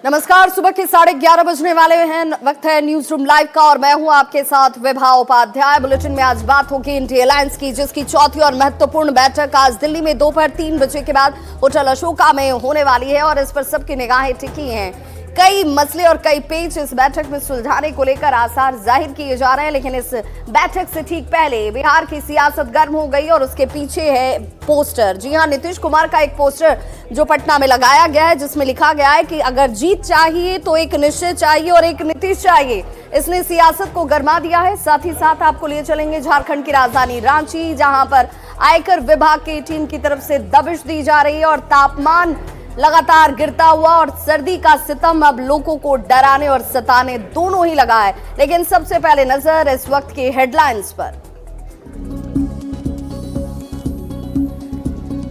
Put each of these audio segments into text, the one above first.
नमस्कार, सुबह के 11:30 बजने वाले हैं। वक्त है न्यूज रूम लाइव का और मैं हूं आपके साथ विभा उपाध्याय। बुलेटिन में आज बात होगी इंडिया अलायंस की, जिसकी चौथी और महत्वपूर्ण बैठक आज दिल्ली में दोपहर 3 बजे के बाद होटल अशोका में होने वाली है और इस पर सबकी निगाहें टिकी हैं। कई मसले और कई पेच इस बैठक में सुलझाने को लेकर आसार जाहिर किए जा रहे हैं, लेकिन इस बैठक से ठीक पहले बिहार की सियासत गर्म हो गई और उसके पीछे है पोस्टर। जी हां, नीतीश कुमार का एक पोस्टर जो पटना में लगाया गया है, जिसमें लिखा गया है कि अगर जीत चाहिए तो एक निश्चय चाहिए और एक नीतीश चाहिए। इसने सियासत को गरमा दिया है। साथ ही साथ आपको लिए चलेंगे झारखंड की राजधानी रांची, जहां पर आयकर विभाग की टीम की तरफ से दबिश दी जा रही है और तापमान लगातार गिरता हुआ और सर्दी का सितम अब लोगों को डराने और सताने दोनों ही लगा है। लेकिन सबसे पहले नजर इस वक्त की हेडलाइंस पर।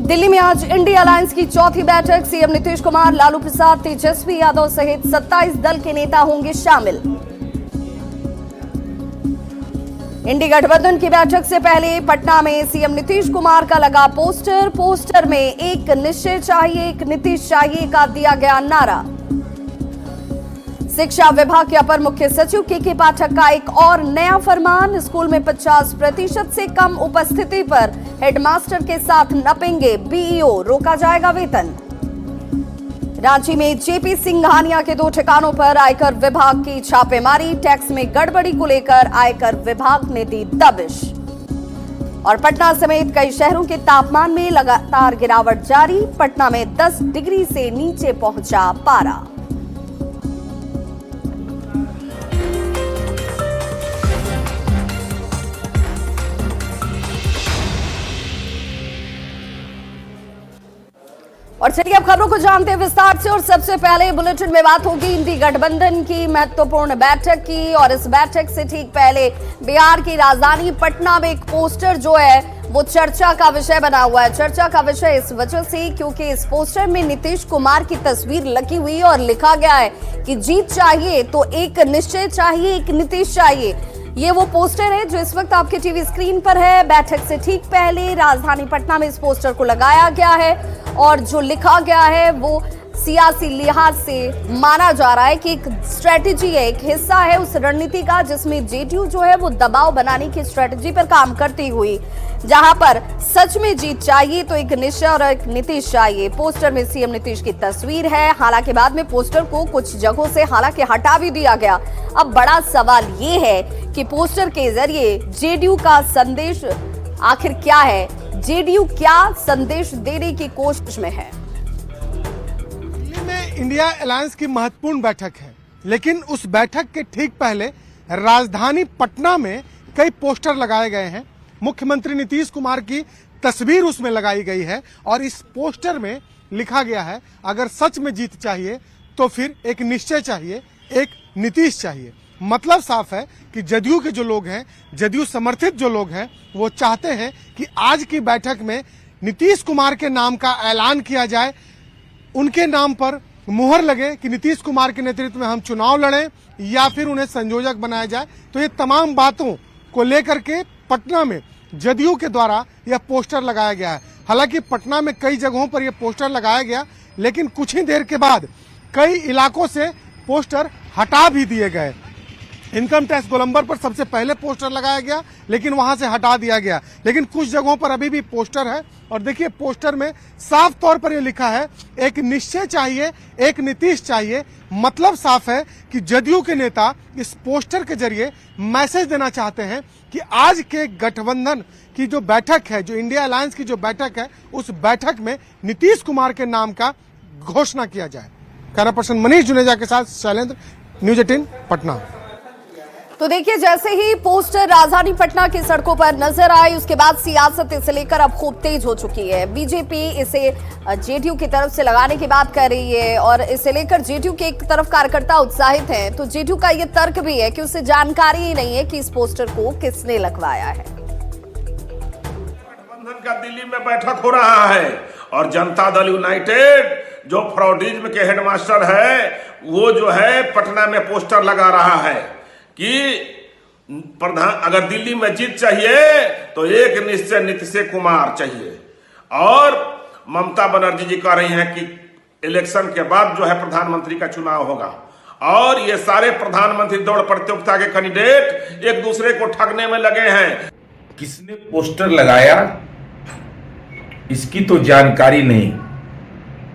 दिल्ली में आज इंडिया अलायंस की चौथी बैठक। सीएम नीतीश कुमार, लालू प्रसाद, तेजस्वी यादव सहित 27 दल के नेता होंगे शामिल। इंडी गठबंधन की बैठक से पहले पटना में सीएम नीतीश कुमार का लगा पोस्टर में एक निश्चय चाहिए, एक नीतीश चाहिए का दिया गया नारा। शिक्षा विभाग के अपर मुख्य सचिव के पाठक का एक और नया फरमान। स्कूल में 50% से कम उपस्थिति पर हेडमास्टर के साथ नपेंगे बीईओ, रोका जाएगा वेतन। रांची में जेपी सिंघानिया के 2 ठिकानों पर आयकर विभाग की छापेमारी। टैक्स में गड़बड़ी को लेकर आयकर विभाग ने दी दबिश। और पटना समेत कई शहरों के तापमान में लगातार गिरावट जारी। पटना में 10 डिग्री से नीचे पहुंचा पारा। और चलिए अब खबरों को जानते हैं विस्तार से। और सबसे पहले बुलेटिन में बात होगी इंडी गठबंधन की महत्वपूर्ण बैठक की। और इस बैठक से ठीक पहले बिहार की राजधानी पटना में एक पोस्टर जो है वो चर्चा का विषय बना हुआ है। चर्चा का विषय इस वजह से क्योंकि इस पोस्टर में नीतीश कुमार की तस्वीर लगी हुई और लिखा गया है कि जीत चाहिए तो एक निश्चय चाहिए, एक नीतीश चाहिए। ये वो पोस्टर है जो इस वक्त आपके टीवी स्क्रीन पर है। बैठक से ठीक पहले राजधानी पटना में इस पोस्टर को लगाया गया है और जो लिखा गया है वो सियासी लिहाज से माना जा रहा है कि एक स्ट्रेटेजी है, एक हिस्सा है उस रणनीति का जिसमें जेडीयू जो है वो दबाव बनाने की स्ट्रेटेजी पर काम करती हुई, जहां पर सच में जीत चाहिए तो एक निश्चय और एक नीतीश चाहिए। पोस्टर में सीएम नीतीश की तस्वीर है। हालांकि बाद में पोस्टर को कुछ जगहों से हालांकि हटा भी दिया गया। अब बड़ा सवाल ये है कि पोस्टर के जरिए जेडीयू का संदेश आखिर क्या है, जेडीयू क्या संदेश देने की कोशिश में है। दिल्ली में इंडिया अलायंस की महत्वपूर्ण बैठक है, लेकिन उस बैठक के ठीक पहले राजधानी पटना में कई पोस्टर लगाए गए हैं। मुख्यमंत्री नीतीश कुमार की तस्वीर उसमें लगाई गई है और इस पोस्टर में लिखा गया है अगर सच में जीत चाहिए तो फिर एक निश्चय चाहिए, एक नीतीश चाहिए। मतलब साफ है कि जदयू के जो लोग हैं, जदयू समर्थित जो लोग हैं, वो चाहते हैं कि आज की बैठक में नीतीश कुमार के नाम का ऐलान किया जाए, उनके नाम पर मुहर लगे कि नीतीश कुमार के नेतृत्व में हम चुनाव लड़ें या फिर उन्हें संयोजक बनाया जाए। तो ये तमाम बातों को लेकर के पटना में जदयू के द्वारा यह पोस्टर लगाया गया है। हालांकि पटना में कई जगहों पर यह पोस्टर लगाया गया, लेकिन कुछ ही देर के बाद कई इलाकों से पोस्टर हटा भी दिए गए। इनकम टैक्स गोलंबर पर सबसे पहले पोस्टर लगाया गया, लेकिन वहां से हटा दिया गया। लेकिन कुछ जगहों पर अभी भी पोस्टर है और देखिए पोस्टर में साफ तौर पर यह लिखा है एक निश्चय चाहिए, एक नीतीश चाहिए। मतलब साफ है कि जदयू के नेता इस पोस्टर के जरिए मैसेज देना चाहते हैं कि आज के गठबंधन की जो बैठक है, जो इंडिया अलायंस की जो बैठक है, उस बैठक में नीतीश कुमार के नाम का घोषणा किया जाए। कैमरा पर्सन मनीष जुनेजा के साथ शैलेंद्र, न्यूज 18 पटना। तो देखिए, जैसे ही पोस्टर राजधानी पटना की सड़कों पर नजर आए, उसके बाद सियासत इसे लेकर अब खूब तेज हो चुकी है। बीजेपी इसे जेडीयू की तरफ से लगाने की बात कर रही है और इसे लेकर जेडीयू के एक तरफ कार्यकर्ता उत्साहित हैं, तो जेडीयू का ये तर्क भी है कि उसे जानकारी ही नहीं है कि इस पोस्टर को किसने लगवाया है। गठबंधन का दिल्ली में बैठक हो रहा है और जनता दल यूनाइटेड जो फ्रॉडिज्म के हेडमास्टर है, वो जो है पटना में पोस्टर लगा रहा है कि प्रधान अगर दिल्ली में जीत चाहिए तो एक निश्चय नीतीश कुमार चाहिए। और ममता बनर्जी जी कह रही हैं कि इलेक्शन के बाद जो है प्रधानमंत्री का चुनाव होगा और ये सारे प्रधानमंत्री दौड़ प्रतियोगिता के कैंडिडेट एक दूसरे को ठगने में लगे हैं। किसने पोस्टर लगाया इसकी तो जानकारी नहीं,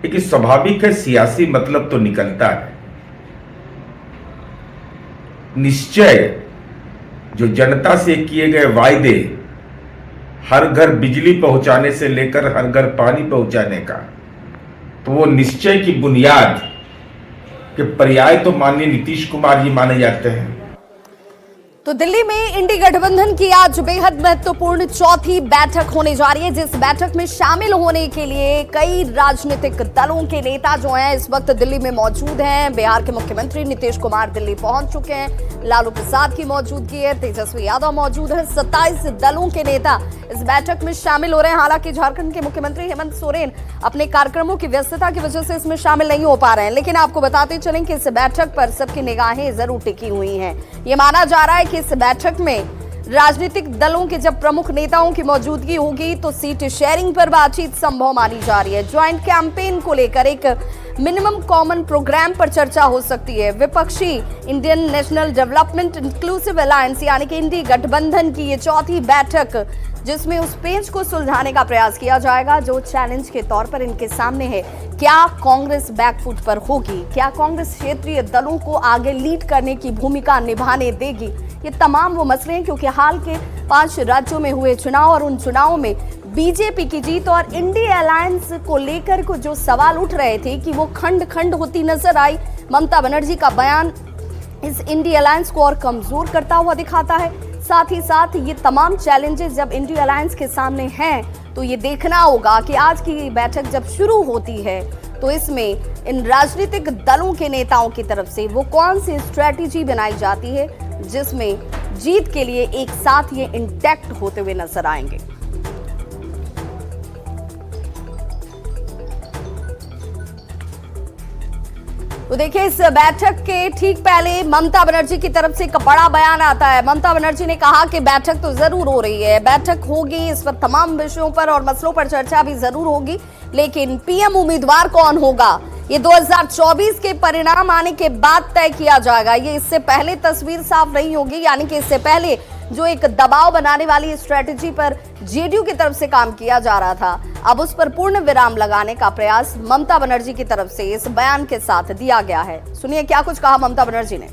लेकिन स्वाभाविक है सियासी मतलब तो निकलता है। निश्चय जो जनता से किए गए वायदे, हर घर बिजली पहुंचाने से लेकर हर घर पानी पहुंचाने का, तो वो निश्चय की बुनियाद के पर्याय तो माननीय नीतीश कुमार जी माने जाते हैं। तो दिल्ली में इंडी गठबंधन की आज बेहद महत्वपूर्ण चौथी बैठक होने जा रही है, जिस बैठक में शामिल होने के लिए कई राजनीतिक दलों के नेता जो हैं इस वक्त दिल्ली में मौजूद हैं। बिहार के मुख्यमंत्री नीतीश कुमार दिल्ली पहुंच चुके हैं, लालू प्रसाद की मौजूदगी है, तेजस्वी यादव मौजूद है, 27 दलों के नेता इस बैठक में शामिल हो रहे हैं। हालांकि झारखंड के मुख्यमंत्री हेमंत सोरेन अपने कार्यक्रमों की व्यस्तता की वजह से इसमें शामिल नहीं हो पा रहे हैं, लेकिन आपको बताते चलें कि इस बैठक पर सबकी निगाहें जरूर टिकी हुई हैं। ये माना जा रहा है कि इस बैठक में राजनीतिक दलों के जब प्रमुख नेताओं की मौजूदगी होगी तो सीट शेयरिंग पर बातचीत संभव मानी जा रही है। ज्वाइंट कैंपेन को लेकर एक मिनिमम कॉमन प्रोग्राम पर चर्चा हो सकती है। विपक्षी Indian national development inclusive alliance यानी कि इंडी गठबंधन की ये चौथी बैठक, जिसमें उस पेंच को सुलझाने का प्रयास किया जाएगा जो चैलेंज के तौर पर इनके सामने है। क्या कांग्रेस बैकफुट पर होगी? क्या कांग्रेस क्षेत्रीय दलों को आगे लीड करने की भूमिका निभाने देगी? ये तमाम वो मसले हैं क्योंकि हाल के 5 राज्यों में हुए चुनाव और उन चुनावों में बीजेपी की जीत और इंडी अलायंस को लेकर को जो सवाल उठ रहे थे कि वो खंड खंड होती नजर आई। ममता बनर्जी का बयान इस इंडी अलायंस को और कमजोर करता हुआ दिखाता है। साथ ही साथ ये तमाम चैलेंजेस जब इंडी अलायंस के सामने हैं तो ये देखना होगा कि आज की बैठक जब शुरू होती है तो इसमें इन राजनीतिक दलों के नेताओं की तरफ से वो कौन सी स्ट्रेटेजी बनाई जाती है जिसमें जीत के लिए एक साथ ये इंटैक्ट होते हुए नजर आएंगे। तो देखिए, इस बैठक के ठीक पहले ममता बनर्जी की तरफ से एक बड़ा बयान आता है। ममता बनर्जी ने कहा कि बैठक तो जरूर हो रही है, बैठक होगी, इस पर तमाम विषयों पर और मसलों पर चर्चा भी जरूर होगी, लेकिन पीएम उम्मीदवार कौन होगा ये 2024 के परिणाम आने के बाद तय किया जाएगा। ये इससे पहले तस्वीर साफ नहीं होगी, यानी कि इससे पहले जो एक दबाव बनाने वाली स्ट्रेटेजी पर जेडीयू की तरफ से काम किया जा रहा था, अब उस पर पूर्ण विराम लगाने का प्रयास ममता बनर्जी की तरफ से इस बयान के साथ दिया गया है। सुनिए क्या कुछ कहा ममता बनर्जी ने।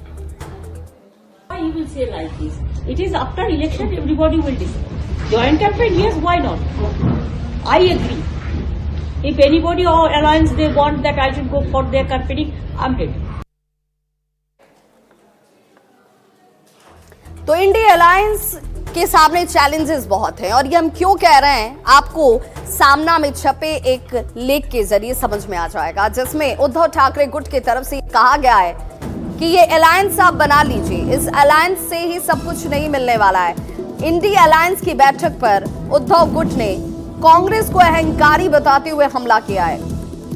You will say like this. It is after election everybody will decide. Joint campaign, yes, why not? I agree. If anybody or alliance they want that I should go for their campaigning, I'm ready. तो INDI alliance के सामने challenges बहुत हैं और ये हम क्यों कह रहे हैं आपको सामना में छपे एक लेख के जरिए समझ में आ जाएगा, जिसमें उद्धव ठाकरे गुट की तरफ से कहा गया है कि ये अलायंस आप बना लीजिए, इस अलायंस से ही सब कुछ नहीं मिलने वाला है। इंडी अलायंस की बैठक पर उद्धव गुट ने कांग्रेस को अहंकारी बताते हुए हमला किया है।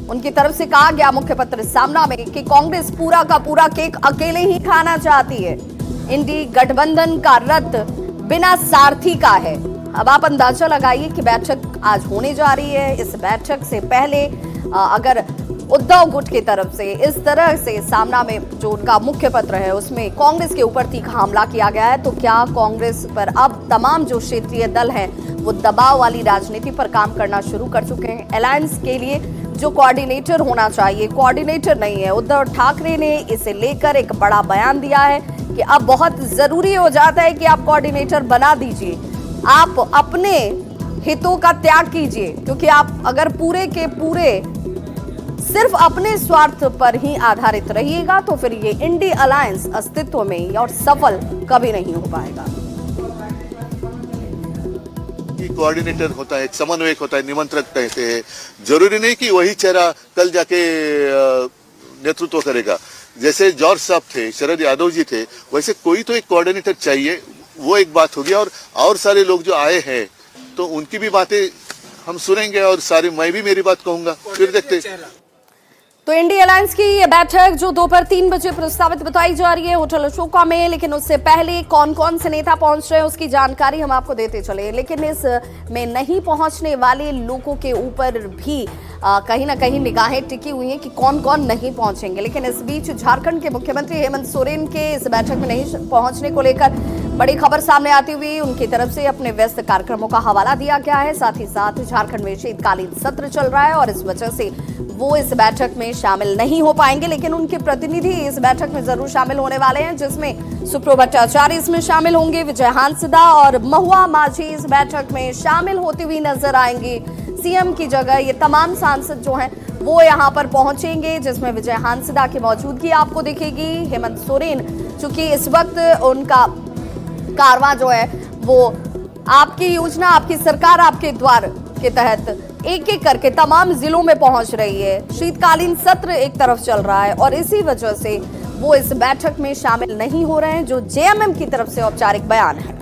उनकी तरफ से कहा गया मुख्य पत्र सामना में कि कांग्रेस पूरा का पूरा केक अकेले ही खाना चाहती है। इंडी गठबंधन का रथ बिना सारथी का है। अब आप अंदाजा लगाइए कि बैठक आज होने जा रही है। इस बैठक से पहले अगर उद्धव गुट की तरफ से इस तरह से सामना में जो उनका मुख्य पत्र है उसमें कांग्रेस के ऊपर तीखा हमला किया गया है, तो क्या कांग्रेस पर अब तमाम जो क्षेत्रीय दल हैं वो दबाव वाली राजनीति पर काम करना शुरू कर चुके हैं। अलायंस के लिए जो कोऑर्डिनेटर होना चाहिए, कोऑर्डिनेटर नहीं है। उद्धव ठाकरे ने इसे लेकर एक बड़ा बयान दिया है कि अब बहुत जरूरी हो जाता है कि आप कोऑर्डिनेटर बना दीजिए, आप अपने हितों का त्याग कीजिए, क्योंकि आप अगर पूरे के पूरे सिर्फ अपने स्वार्थ पर ही आधारित रहिएगा तो फिर ये इंडी अलायंस अस्तित्व में और सफल कभी नहीं हो पाएगा। कोऑर्डिनेटर होता है, एक समन्वयक होता है, निमंत्रक कहते हैं। जरूरी नहीं कि वही चेहरा कल जाके नेतृत्व करेगा। जैसे जॉर्ज साहब थे, शरद यादव जी थे, वैसे कोई तो एक कोऑर्डिनेटर चाहिए। वो एक बात होगी और सारे लोग जो आए हैं तो उनकी भी बातें हम सुनेंगे और सारी मैं भी मेरी बात कहूंगा, फिर देखते। तो इंडिया अलायंस की ये बैठक जो दोपहर 3 बजे प्रस्तावित बताई जा रही है होटल अशोका में, लेकिन उससे पहले कौन कौन से नेता पहुंच रहे हैं उसकी जानकारी हम आपको देते चले। लेकिन इस में नहीं पहुंचने वाले लोगों के ऊपर भी कहीं ना कहीं निगाहें टिकी हुई हैं कि कौन कौन नहीं पहुंचेंगे। लेकिन इस बीच झारखंड के मुख्यमंत्री हेमंत सोरेन के इस बैठक में नहीं पहुंचने को लेकर बड़ी खबर सामने आती हुई उनकी तरफ से अपने व्यस्त कार्यक्रमों का हवाला दिया गया है। साथ ही साथ झारखंड में शीतकालीन सत्र चल रहा है और इस वजह से वो इस बैठक में शामिल नहीं हो पाएंगे, लेकिन उनके प्रतिनिधि इस बैठक में जरूर शामिल होने वाले हैं, जिसमें सुप्रो भट्टाचार्य इसमें शामिल होंगे, विजय हांसदा और महुआ माझी इस बैठक में शामिल होती हुई नजर आएंगी। सीएम की जगह ये तमाम सांसद जो हैं वो यहाँ पर पहुंचेंगे, जिसमें विजय हांसदा की मौजूदगी आपको दिखेगी। हेमंत सोरेन चूंकि इस वक्त उनका कारवां जो है वो आपकी योजना आपकी सरकार आपके द्वार के तहत एक एक करके तमाम जिलों में पहुंच रही है। शीतकालीन सत्र एक तरफ चल रहा है और इसी वजह से वो इस बैठक में शामिल नहीं हो रहे हैं, जो जेएमएम की तरफ से औपचारिक बयान है।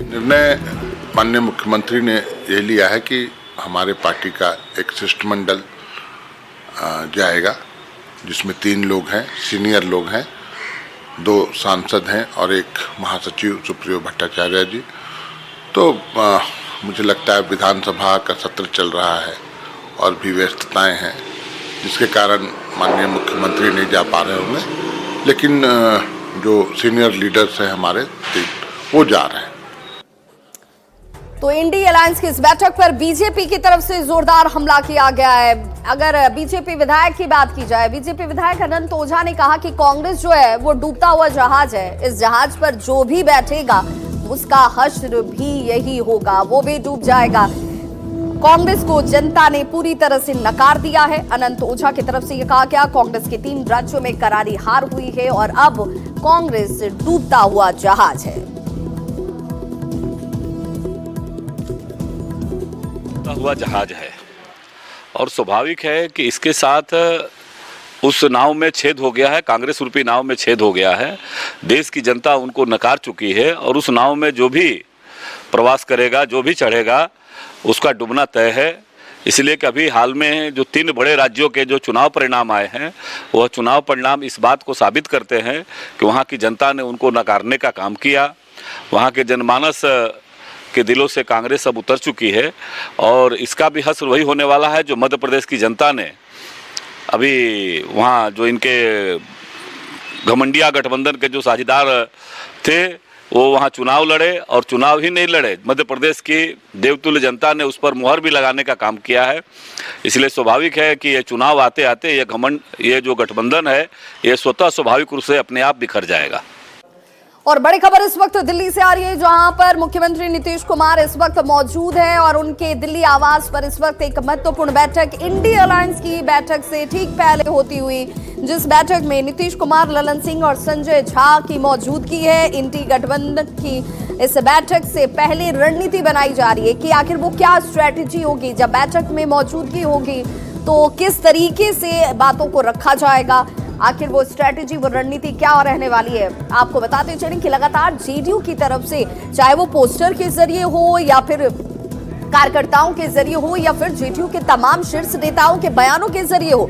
निर्णय माननीय मुख्यमंत्री ने यह लिया है कि हमारे पार्टी का एक शिष्टमंडल जाएगा, जिसमें 3 लोग हैं, सीनियर लोग हैं, 2 सांसद हैं और एक महासचिव सुप्रियो भट्टाचार्य जी। तो मुझे लगता है विधानसभा का सत्र चल रहा है और भी व्यस्तताएं हैं, जिसके कारण माननीय मुख्यमंत्री नहीं जा पा रहे होंगे, लेकिन जो सीनियर लीडर्स हैं हमारे वो जा रहे हैं। तो इंडी अलायंस की इस बैठक पर बीजेपी की तरफ से जोरदार हमला किया गया है। अगर बीजेपी विधायक की बात की जाए, बीजेपी विधायक अनंत ओझा ने कहा कि कांग्रेस जो है वो डूबता हुआ जहाज है, इस जहाज पर जो भी बैठेगा उसका हश्र भी यही होगा, वो भी डूब जाएगा। कांग्रेस को जनता ने पूरी तरह से नकार दिया है। अनंत ओझा की तरफ से यह कहा गया, कांग्रेस के 3 राज्यों में करारी हार हुई है और अब कांग्रेस डूबता हुआ जहाज है। हुआ जहाज है और स्वाभाविक है कि इसके साथ उस नाव में छेद हो गया है, कांग्रेस रूपी नाव में छेद हो गया है। देश की जनता उनको नकार चुकी है और उस नाव में जो भी प्रवास करेगा, जो भी चढ़ेगा, उसका डूबना तय है। इसलिए कि अभी हाल में जो 3 बड़े राज्यों के जो चुनाव परिणाम आए हैं, वह चुनाव परिणाम इस बात को साबित करते हैं कि वहाँ की जनता ने उनको नकारने का काम किया। वहाँ के जनमानस के दिलों से कांग्रेस अब उतर चुकी है और इसका भी हश्र वही होने वाला है जो मध्य प्रदेश की जनता ने अभी वहाँ जो इनके घमंडिया गठबंधन के जो साझेदार थे वो वहाँ चुनाव लड़े और चुनाव ही नहीं लड़े, मध्य प्रदेश की देवतुल्य जनता ने उस पर मुहर भी लगाने का काम किया है। इसलिए स्वाभाविक है कि ये चुनाव आते आते ये जो गठबंधन है ये स्वतः स्वाभाविक रूप से अपने आप बिखर जाएगा। और बड़ी खबर इस वक्त दिल्ली से आ रही है, जहां पर मुख्यमंत्री नीतीश कुमार इस वक्त मौजूद हैं और उनके दिल्ली आवास पर इस वक्त एक महत्वपूर्ण बैठक इंडी अलायंस की बैठक से ठीक पहले होती हुई, जिस बैठक में नीतीश कुमार, ललन सिंह और संजय झा की मौजूदगी है। इंडी गठबंधन की इस बैठक से पहले रणनीति बनाई जा रही है कि आखिर वो क्या स्ट्रैटेजी होगी, जब बैठक में मौजूदगी होगी तो किस तरीके से बातों को रखा जाएगा, आखिर वो स्ट्रैटेजी वो रणनीति क्या रहने वाली है। आपको बताते चलें कि लगातार जेडीयू की तरफ से, चाहे वो पोस्टर के जरिए हो या फिर कार्यकर्ताओं के जरिए हो या फिर जेडीयू के तमाम शीर्ष नेताओं के बयानों के जरिए हो,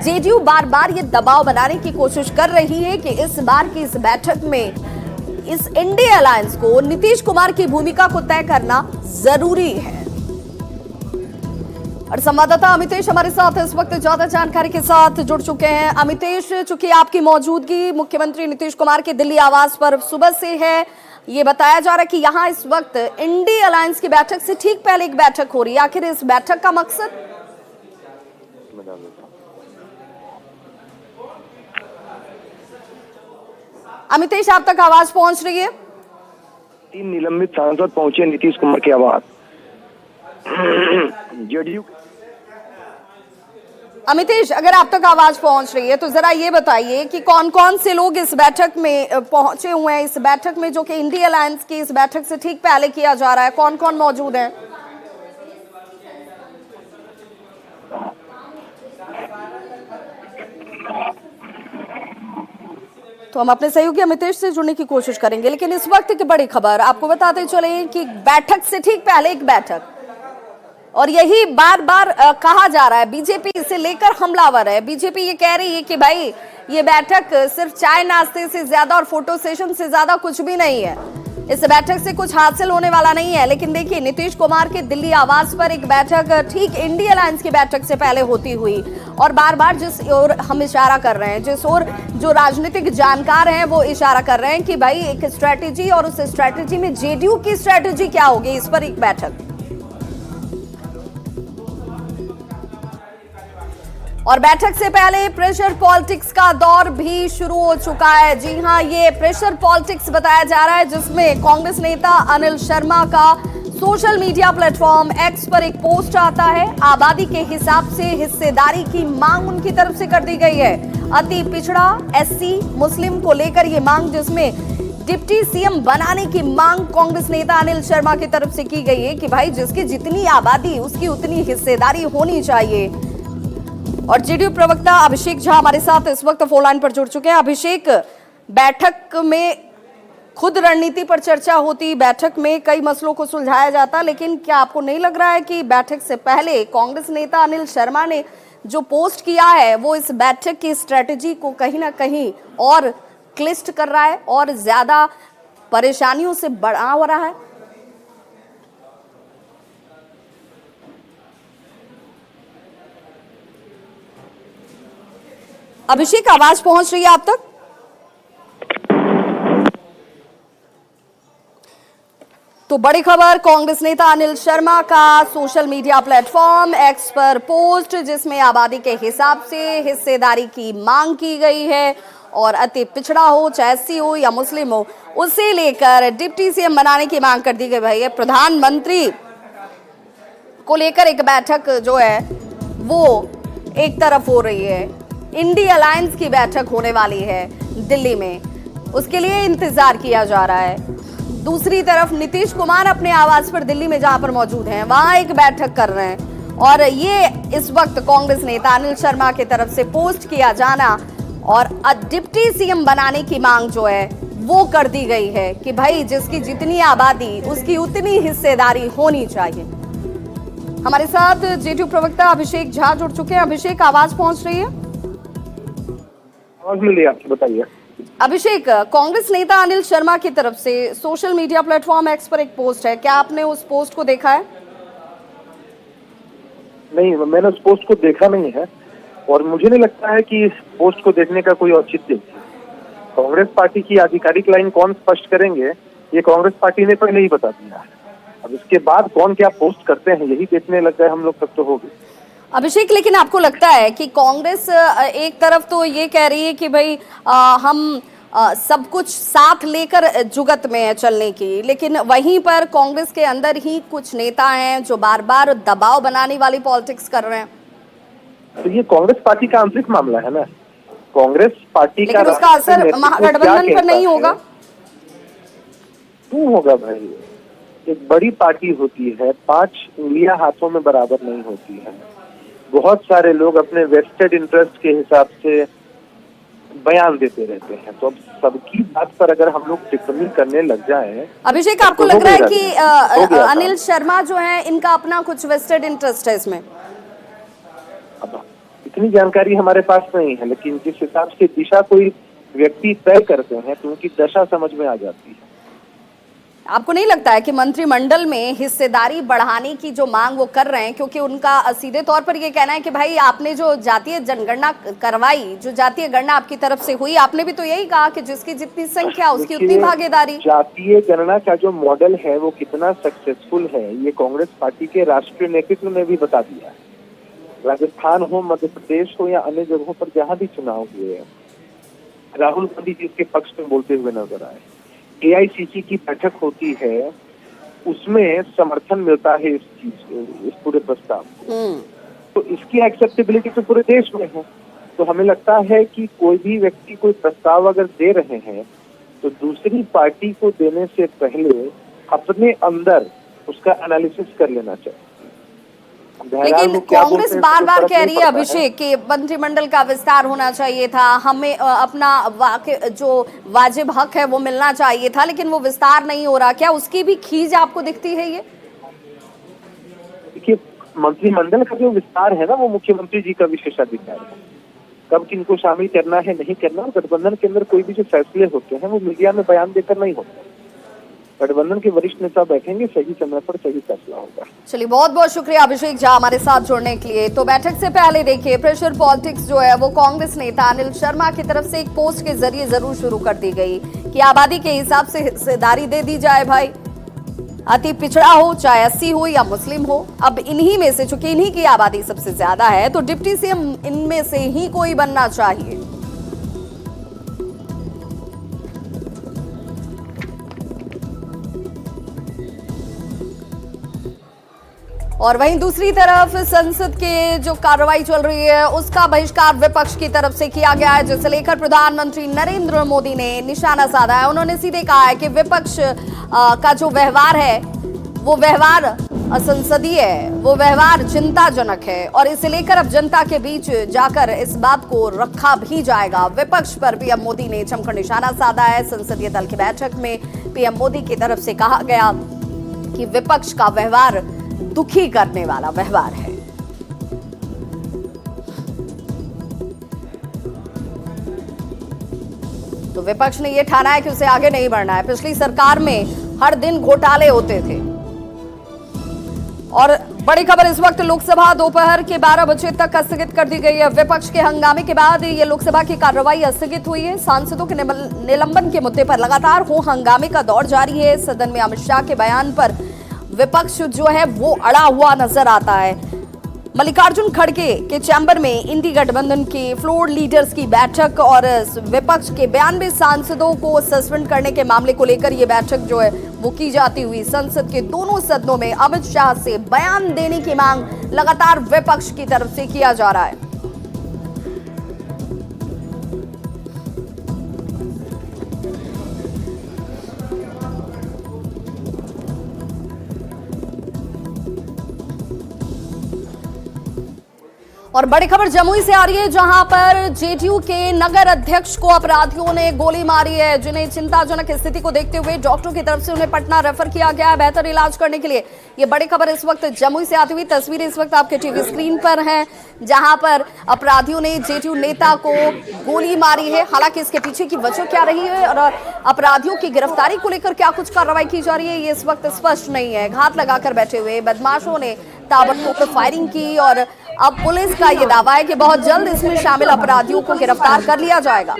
जेडीयू बार बार ये दबाव बनाने की कोशिश कर रही है कि इस बार की इस बैठक में इस इंडी अलायंस को नीतीश कुमार की भूमिका को तय करना जरूरी है। और संवाददाता अमितेश हमारे साथ इस वक्त ज्यादा जानकारी के साथ जुड़ चुके हैं। अमितेश, चूंकि आपकी मौजूदगी मुख्यमंत्री नीतीश कुमार के दिल्ली आवास पर सुबह से है, ये बताया जा रहा है कि यहाँ इस वक्त इंडी अलायंस की बैठक से ठीक पहले एक बैठक हो रही है, आखिर इस बैठक का मकसद? अमितेश, आप तक आवाज पहुंच रही है? 3 निलंबित सांसद पहुंचे नीतीश कुमार के आवास। जेडीयू अमितेश, अगर आप तक आवाज पहुंच रही है तो जरा ये बताइए कि कौन कौन से लोग इस बैठक में पहुंचे हुए हैं, इस बैठक में जो कि इंडी अलायंस की इस बैठक से ठीक पहले किया जा रहा है, कौन कौन मौजूद हैं? तो हम अपने सहयोगी अमितेश से जुड़ने की कोशिश करेंगे, लेकिन इस वक्त की बड़ी खबर आपको बताते चले कि बैठक से ठीक पहले एक बैठक और यही बार बार कहा जा रहा है, बीजेपी इसे लेकर हमलावर है। बीजेपी ये कह रही है कि भाई ये बैठक सिर्फ चाय नाश्ते से ज्यादा और फोटो सेशन से ज्यादा कुछ भी नहीं है, इस बैठक से कुछ हासिल होने वाला नहीं है। लेकिन देखिए, नीतीश कुमार के दिल्ली आवास पर एक बैठक ठीक इंडिया अलायंस की बैठक से पहले होती हुई, और बार बार जिस ओर हम इशारा कर रहे हैं, जिस ओर जो राजनीतिक जानकार हैं वो इशारा कर रहे हैं कि भाई एक स्ट्रैटेजी, और उस स्ट्रैटेजी में जेडीयू की स्ट्रैटेजी क्या होगी, इस पर एक बैठक। और बैठक से पहले प्रेशर पॉलिटिक्स का दौर भी शुरू हो चुका है। जी हां, ये प्रेशर पॉलिटिक्स बताया जा रहा है, जिसमें कांग्रेस नेता अनिल शर्मा का सोशल मीडिया प्लेटफॉर्म एक्स पर एक पोस्ट आता है। आबादी के हिसाब से हिस्सेदारी की मांग उनकी तरफ से कर दी गई है। अति पिछड़ा, एससी, मुस्लिम को लेकर ये मांग, जिसमें डिप्टी सीएम बनाने की मांग कांग्रेस नेता अनिल शर्मा की तरफ से की गई है कि भाई जिसकी जितनी आबादी उसकी उतनी हिस्सेदारी होनी चाहिए। और जेडीयू प्रवक्ता अभिषेक झा हमारे साथ इस वक्त फोन लाइन पर जुड़ चुके हैं। अभिषेक, बैठक में खुद रणनीति पर चर्चा होती, बैठक में कई मसलों को सुलझाया जाता, लेकिन क्या आपको नहीं लग रहा है कि बैठक से पहले कांग्रेस नेता अनिल शर्मा ने जो पोस्ट किया है वो इस बैठक की स्ट्रेटेजी को कहीं ना कहीं और क्लिष्ट कर रहा है और ज्यादा परेशानियों से बढ़ा हो रहा है? अभिषेक, आवाज पहुंच रही है आप तक? तो बड़ी खबर, कांग्रेस नेता अनिल शर्मा का सोशल मीडिया प्लेटफॉर्म एक्स पर पोस्ट, जिसमें आबादी के हिसाब से हिस्सेदारी की मांग की गई है, और अति पिछड़ा हो, चाहे एससी हो या मुस्लिम हो, उसे लेकर डिप्टी सीएम बनाने की मांग कर दी गई है। प्रधानमंत्री को लेकर एक बैठक जो है वो एक तरफ हो रही है, इंडिया अलायंस की बैठक होने वाली है दिल्ली में, उसके लिए इंतजार किया जा रहा है। दूसरी तरफ नीतीश कुमार अपने आवास पर दिल्ली में जहां पर मौजूद हैं, वहां एक बैठक कर रहे हैं, और ये इस वक्त कांग्रेस नेता अनिल शर्मा की तरफ से पोस्ट किया जाना और डिप्टी सीएम बनाने की मांग जो है वो कर दी गई है कि भाई जिसकी जितनी आबादी उसकी उतनी हिस्सेदारी होनी चाहिए। हमारे साथ जेडीयू प्रवक्ता अभिषेक झा जुड़ चुके हैं। अभिषेक, आवाज पहुंच रही है? आवाज मिल रही है, आपसे बताइए। अभिषेक, कांग्रेस नेता अनिल शर्मा की तरफ से सोशल मीडिया प्लेटफॉर्म एक्स पर एक पोस्ट है, क्या आपने उस पोस्ट को देखा है? नहीं, मैंने उस पोस्ट को देखा नहीं है, और मुझे नहीं लगता है कि इस पोस्ट को देखने का कोई औचित्य है। कांग्रेस पार्टी की आधिकारिक लाइन कौन स्पष्ट करेंगे, ये कांग्रेस पार्टी ने पहले ही बता दिया है। अब इसके बाद कौन क्या पोस्ट करते हैं यही देखने लग गए हम लोग, तब तो होगी। अभिषेक, लेकिन आपको लगता है कि कांग्रेस एक तरफ तो ये कह रही है कि भाई हम सब कुछ साथ लेकर जुगत में है चलने की, लेकिन वहीं पर कांग्रेस के अंदर ही कुछ नेता हैं जो बार बार दबाव बनाने वाली पॉलिटिक्स कर रहे हैं? तो ये कांग्रेस पार्टी का आंतरिक मामला है ना, कांग्रेस पार्टी का, लेकिन उसका असर महागठबंधन पर नहीं होगा? क्यों होगा भाई? एक बड़ी पार्टी होती है, 5 उंगलियां हाथों में बराबर नहीं होती है। बहुत सारे लोग अपने वेस्टेड इंटरेस्ट के हिसाब से बयान देते रहते हैं, तो अब सबकी बात पर अगर हम लोग टिप्पणी करने लग जाए। अभिषेक, आपको लग रहा है कि अनिल शर्मा जो है इनका अपना कुछ वेस्टेड इंटरेस्ट है इसमें? अब इतनी जानकारी हमारे पास नहीं है, लेकिन जिस हिसाब से दिशा कोई व्यक्ति तय करते हैं तो उनकी दशा समझ में आ जाती है। आपको नहीं लगता है कि मंत्रिमंडल में हिस्सेदारी बढ़ाने की जो मांग वो कर रहे हैं, क्योंकि उनका सीधे तौर पर ये कहना है कि भाई आपने जो जातीय जनगणना करवाई, जो जातीय गणना आपकी तरफ से हुई, आपने भी तो यही कहा कि जिसकी जितनी संख्या उसकी उतनी भागीदारी। जातीय गणना का जो मॉडल है वो कितना सक्सेसफुल है ये कांग्रेस पार्टी के राष्ट्रीय नेतृत्व ने भी बता दिया है। राजस्थान हो, मध्य प्रदेश हो या अन्य जगहों पर जहाँ भी चुनाव हुए हैं, राहुल गांधी जी इसके पक्ष में बोलते हुए नजर आए। एआईसीसी की बैठक होती है, उसमें समर्थन मिलता है इस पूरे प्रस्ताव को, तो इसकी एक्सेप्टेबिलिटी तो पूरे देश में है। तो हमें लगता है कि कोई भी व्यक्ति कोई प्रस्ताव अगर दे रहे हैं तो दूसरी पार्टी को देने से पहले अपने अंदर उसका एनालिसिस कर लेना चाहिए। लेकिन कांग्रेस बार बार कह रही है अभिषेक कि मंत्रिमंडल का विस्तार होना चाहिए था, हमें अपना जो वाजिब हक है वो मिलना चाहिए था, लेकिन वो विस्तार नहीं हो रहा। क्या उसकी भी खींच आपको दिखती है? ये देखिए, मंत्रिमंडल का जो विस्तार है ना, वो मुख्यमंत्री जी का विशेषाधिकार है। कब किनको शामिल करना है, नहीं करना, गठबंधन के अंदर कोई भी जो फैसले होते हैं वो मीडिया में बयान देकर नहीं होते। गठबंधन के वरिष्ठ नेता बैठेंगे, सही समय पर सही फैसला होगा। चलिए, बहुत बहुत शुक्रिया अभिषेक झा हमारे साथ जुड़ने के लिए। तो बैठक से पहले देखिए, प्रेशर पॉलिटिक्स जो है वो कांग्रेस नेता अनिल शर्मा की तरफ से एक पोस्ट के जरिए जरूर शुरू कर दी गई कि आबादी के हिसाब से हिस्सेदारी दे दी जाए भाई, अति पिछड़ा हो चाहे 80 हो या मुस्लिम हो। अब इन्हीं में से, चूंकि इन्हीं की आबादी सबसे ज्यादा है, तो डिप्टी सीएम इनमें से ही कोई बनना चाहिए। और वहीं दूसरी तरफ संसद के जो कार्रवाई चल रही है उसका बहिष्कार विपक्ष की तरफ से किया गया है, जिसे लेकर प्रधानमंत्री नरेंद्र मोदी ने निशाना साधा है। उन्होंने सीधे कहा है कि विपक्ष का जो व्यवहार है वो व्यवहार असंसदीय है, वो व्यवहार चिंताजनक है और इसे लेकर अब जनता के बीच जाकर इस बात को रखा भी जाएगा। विपक्ष पर पीएम मोदी ने जमकर निशाना साधा है। संसदीय दल की बैठक में पीएम मोदी की तरफ से कहा गया कि विपक्ष का व्यवहार दुखी करने वाला व्यवहार है। तो विपक्ष ने यह ठाना है कि उसे आगे नहीं बढ़ना है। पिछली सरकार में हर दिन घोटाले होते थे। और बड़ी खबर इस वक्त, लोकसभा दोपहर के 12 बजे तक स्थगित कर दी गई है। विपक्ष के हंगामे के बाद ये लोकसभा की कार्रवाई स्थगित हुई है। सांसदों के निलंबन के मुद्दे पर लगातार हो हंगामे का दौर जारी है। सदन में अमित शाह के बयान पर विपक्ष जो है वो अड़ा हुआ नजर आता है। मल्लिकार्जुन खड़गे के चैम्बर में इंडी गठबंधन के फ्लोर लीडर्स की बैठक और विपक्ष के 92 सांसदों को सस्पेंड करने के मामले को लेकर यह बैठक जो है वो की जाती हुई संसद के दोनों सदनों में अमित शाह से बयान देने की मांग लगातार विपक्ष की तरफ से किया जा रहा है। और बड़ी खबर जमुई से आ रही है, जहां पर जेडीयू के नगर अध्यक्ष को अपराधियों ने गोली मारी है, जिन्हें चिंताजनक स्थिति को देखते हुए डॉक्टरों की तरफ से उन्हें पटना रेफर किया गया है बेहतर इलाज करने के लिए। ये बड़ी खबर इस वक्त जमुई से आती हुई तस्वीरें इस वक्त आपके टीवी स्क्रीन पर हैं, जहां पर अपराधियों ने जेडीयू नेता को गोली मारी है। हालांकि इसके पीछे की वजह क्या रही है और अपराधियों की गिरफ्तारी को लेकर क्या कुछ कार्रवाई की जा रही है, ये इस वक्त स्पष्ट नहीं है। घात लगाकर बैठे हुए बदमाशों ने ताबड़तोड़ फायरिंग की और अब पुलिस का ये दावा है कि बहुत जल्द इसमें शामिल अपराधियों को गिरफ्तार कर लिया जाएगा।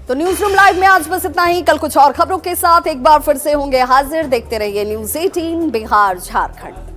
तो न्यूज रूम लाइव में आज बस इतना ही। कल कुछ और खबरों के साथ एक बार फिर से होंगे हाजिर। देखते रहिए न्यूज़ 18 बिहार झारखंड।